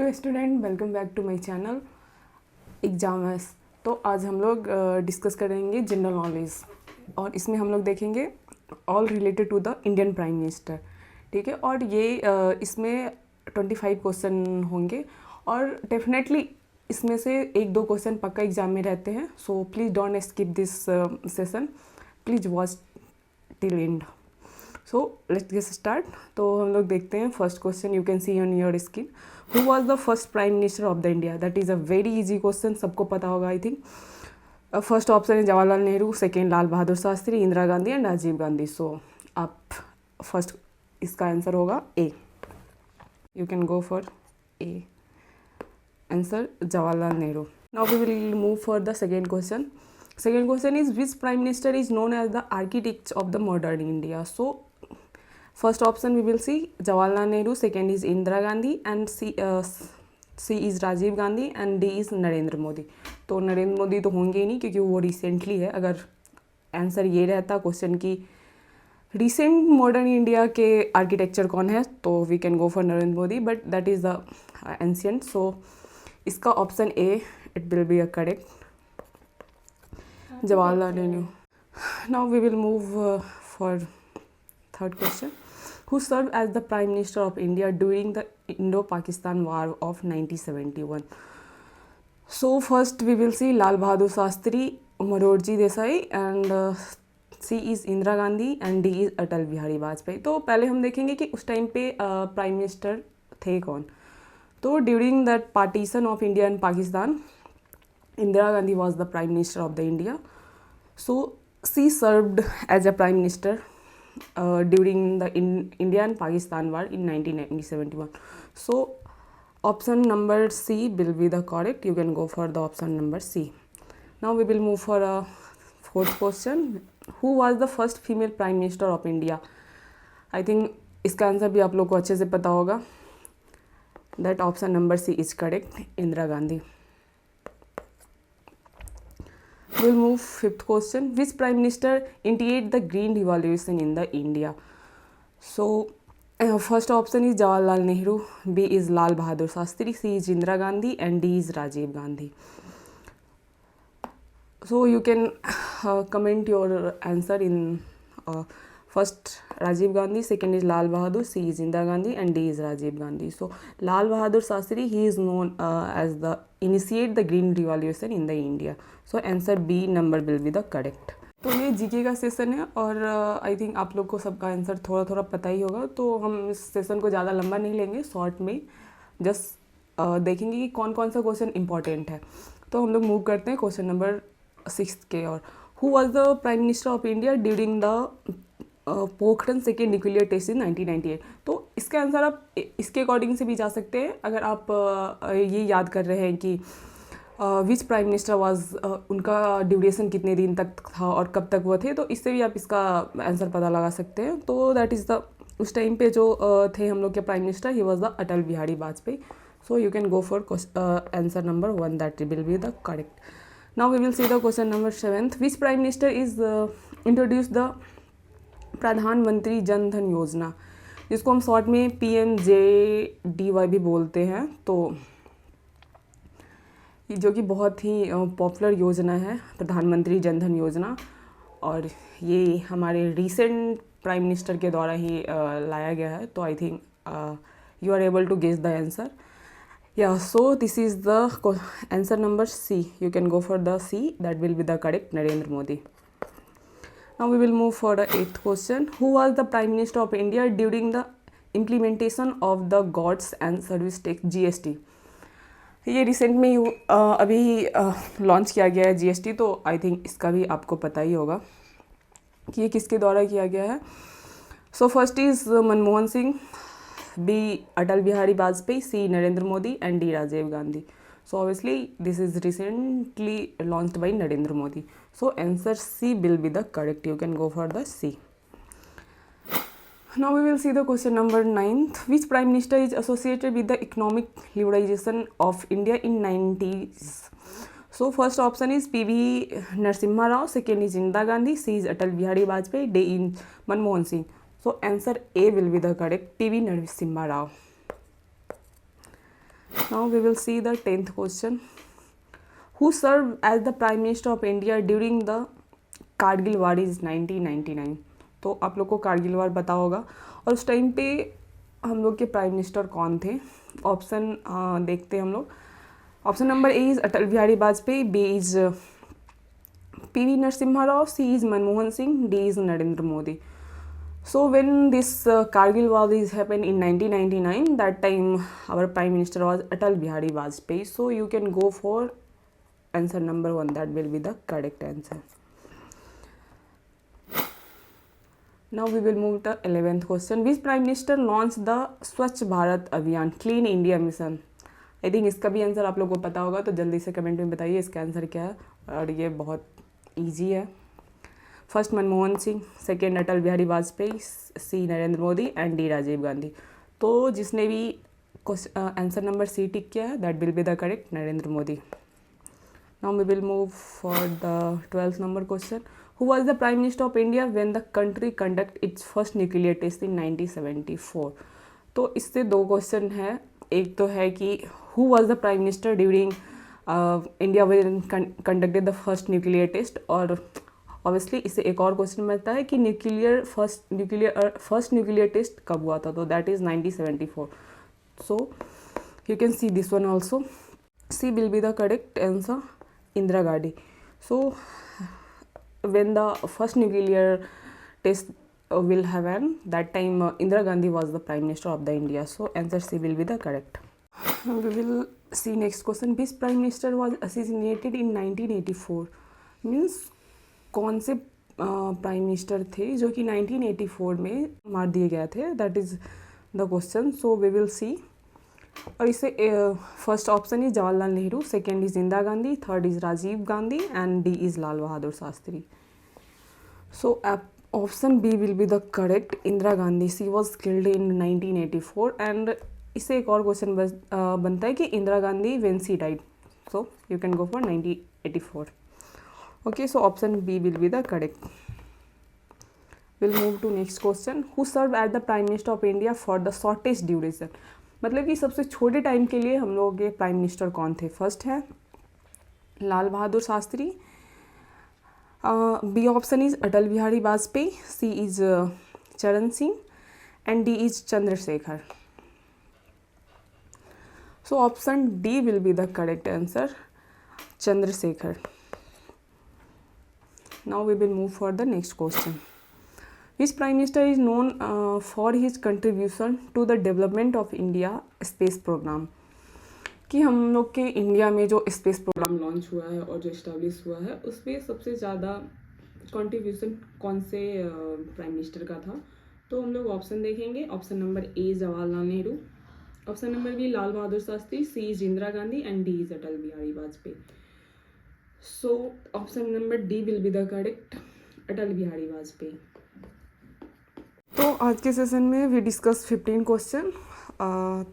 Hello student, welcome back to my channel examers. तो आज हम लोग डिस्कस करेंगे जनरल नॉलेज और इसमें हम लोग देखेंगे all related to the Indian prime minister. ठीक है, और ये इसमें 25 क्वेश्चन होंगे और डेफिनेटली इसमें से एक दो क्वेश्चन पक्का एग्जाम में रहते हैं। So please don't skip this session, please watch till end. So let's get start. तो हम लोग देखते हैं first question, you can see on your screen, who was the first prime minister of the India. That is a very easy question, सबको पता होगा I think. First option है Jawaharlal Nehru, second Lal Bahadur Shastri, Indira Gandhi and Rajiv Gandhi. So आप फर्स्ट, इसका answer होगा A. You can go for A answer, Jawaharlal Nehru. Now we will move for the second question. Second question is, which prime minister is known as the architect of the modern India? So first option we will see Jawaharlal Nehru, second is Indira Gandhi and C is Rajiv Gandhi and D is Narendra Modi. तो नरेंद्र मोदी तो होंगे ही नहीं क्योंकि वो recently है. अगर answer ये रहता क्वेश्चन की रिसेंट मॉडर्न इंडिया के आर्किटेक्चर कौन है, तो we can go for Narendra Modi, but that is the ancient. So इसका option A it will be a correct, Jawaharlal Nehru. Now we will move for third question. Who served as the Prime Minister of India during the Indo-Pakistan War of 1971? So first we will see Lal Bahadur Shastri, Morarji Desai and C is Indira Gandhi and D is Atal Bihari Vajpayee. तो पहले हम देखेंगे कि उस time पे prime minister थे कौन. तो during that partition of India and Pakistan, Indira Gandhi was the Prime Minister of the India. So she served as a Prime Minister during the India and Pakistan War in 1971. So option number C will be the correct. You can go for the option number C. Now we will move for a fourth question. Who was the first female Prime Minister of India? I think इसका answer भी आप लोग को अच्छे से पता होगा. That option number C is correct, Indira Gandhi. We'll move fifth question. Which prime minister initiated the green revolution in the India? So first option is Jawaharlal Nehru, B is Lal Bahadur Shastri, C is Indira Gandhi and D is Rajiv Gandhi. So you can comment your answer in first Rajiv Gandhi, second is Lal Bahadur, C is Indira Gandhi and D is Rajiv Gandhi. So Lal Bahadur Shastri, he is known as the initiate the green revolution in the India. So answer B number will be the correct. तो ये GK का session है और I think आप लोग को सबका answer थोड़ा थोड़ा पता ही होगा. तो हम इस सेशन को ज़्यादा लंबा नहीं लेंगे, शॉर्ट में जस्ट देखेंगे कि कौन कौन सा क्वेश्चन इंपॉर्टेंट है. तो हम लोग मूव करते हैं क्वेश्चन नंबर 6 के. और who was the prime minister of India during the Pokhran second nuclear test in 1998? तो इसका आंसर आप इसके अकॉर्डिंग से भी जा सकते हैं. अगर आप ये याद कर रहे हैं कि विच प्राइम मिनिस्टर वाज, उनका ड्यूरेशन कितने दिन तक था और कब तक वो थे, तो इससे भी आप इसका आंसर पता लगा सकते हैं. तो दैट इज़ द, उस टाइम पे जो थे हम लोग के prime minister, he was the Atal Bihari Vajpayee. So you can go for answer number 1, that will be the correct. Now we will see the question number 7. Which prime minister is introduce the Pradhan Mantri Jan धन योजना, जिसको हम शॉर्ट में PMJDY भी बोलते हैं. तो जो कि बहुत ही पॉपुलर योजना है, प्रधानमंत्री जन धन योजना, और ये हमारे रिसेंट प्राइम मिनिस्टर के द्वारा ही लाया गया है. तो I think you are able to guess the answer. या so this is the answer number C. You can go for the C, that will be the correct, Narendra Modi. Now we will move for the 8th question. Who was the Prime Minister of India during the implementation of the Goods and Service Tax GST? ये recent में ही अभी launch किया गया है GST. तो I think इसका भी आपको पता ही होगा कि ये किसके द्वारा किया गया है. So first is Manmohan Singh, B Atal Bihari Vajpayee, C Narendra Modi and D Rajiv Gandhi. So obviously this is recently launched by Narendra Modi. So answer C will be the correct. You can go for the C. Now we will see the question number 9. Which prime minister is associated with the economic liberalization of India in 90s? So first option is PV Narasimha Rao, second is Indira Gandhi, C is Atal Bihari Vajpayee, D is Manmohan Singh. So answer A will be the correct, PV Narasimha Rao. Now we will see the 10th question. Who served as the Prime Minister of India during the Kargil war is 1999? तो आप लोग को कारगिल वार पता होगा और उस time पे हम लोग के प्राइम मिनिस्टर कौन थे. ऑप्शन देखते हैं हम लोग. Option number A is Atal Bihari Vajpayee, B is PV Narasimha Rao, C is Manmohan Singh, D is Narendra Modi. So when this Kargil war is happened in 1999, that time our Prime Minister was Atal Bihari Vajpayee. So you can go for answer number 1. That will be the correct answer. Now we will move to 11th question. Which Prime Minister launched the Swachh Bharat Abhiyan, Clean India Mission? I think इसका भी answer आप लोगों को पता होगा, तो जल्दी से कमेंट में बताइए इसका आंसर क्या है. और ये बहुत ईजी है. First Manmohan Singh, second Atal Bihari Vajpayee, C Narendra Modi and D Rajiv Gandhi. तो जिसने भी आंसर नंबर सी टिक किया है that will be the correct Narendra Modi. Now we will move for the 12th number question. Who was the prime minister of India when the country conduct its first nuclear test in 1974? तो इससे 2 question है. एक तो है कि who was the prime minister during India when conducted the first nuclear test, और obviously इससे एक और क्वेश्चन बनता है कि फर्स्ट न्यूक्लियर टेस्ट कब हुआ था. तो that is 1974. So you can see this one also. C will be the correct answer, Indira Gandhi. So when the first nuclear test will happen, that time Indira Gandhi was the Prime Minister of the India. So answer C will be the correct. We will see next question. Which Prime Minister was assassinated in 1984? Means कौन से prime minister थे जो कि 1984 में मार दिए गए थे, that is the question. So we will see. और इससे first option is Jawaharlal Nehru, second is Indira Gandhi, third is Rajiv Gandhi and D is Lal Bahadur Shastri. So option B will be the correct, Indira Gandhi. She was killed in 1984. And इससे एक और क्वेश्चन बनता है कि Indira Gandhi when she died. So you can go for 1984. Okay, so option B will be the correct. Will move to next question. Who serve at the prime minister of India for the shortest duration? मतलब कि सबसे छोटे time के लिए हम लोग के prime minister कौन थे? फर्स्ट है Lal Bahadur Shastri, B option is Atal Bihari Vajpayee, C is Charan Singh and D is Chandrashekhar. So option D will be the correct answer, Chandrashekhar. Now we will move for the next question. Which Prime Minister is known for his contribution to the development of India space program? कि हम लोग के India में जो space programme launch हुआ है और जो इस्टेब्लिश हुआ है उसमें सबसे ज़्यादा कंट्रीब्यूशन कौन से प्राइम मिनिस्टर का था? तो हम लोग ऑप्शन देखेंगे. Option number A Jawaharlal Nehru, option number B Lal Bahadur Shastri, C is Indira Gandhi and D is Atal Bihari Vajpayee. So option number D will be the correct, Atal Bihari Vajpayee. तो आज के सेशन में वी डिस्कस 15 क्वेश्चन.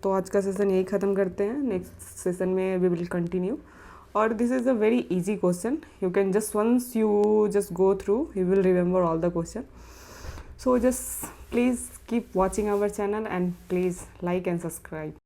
तो आज का सेशन यही ख़त्म करते हैं. नेक्स्ट सेशन में वी विल कंटिन्यू. और this is a very easy question. You can just once you just go through you will remember all the question. So just please keep watching our channel and please like and subscribe.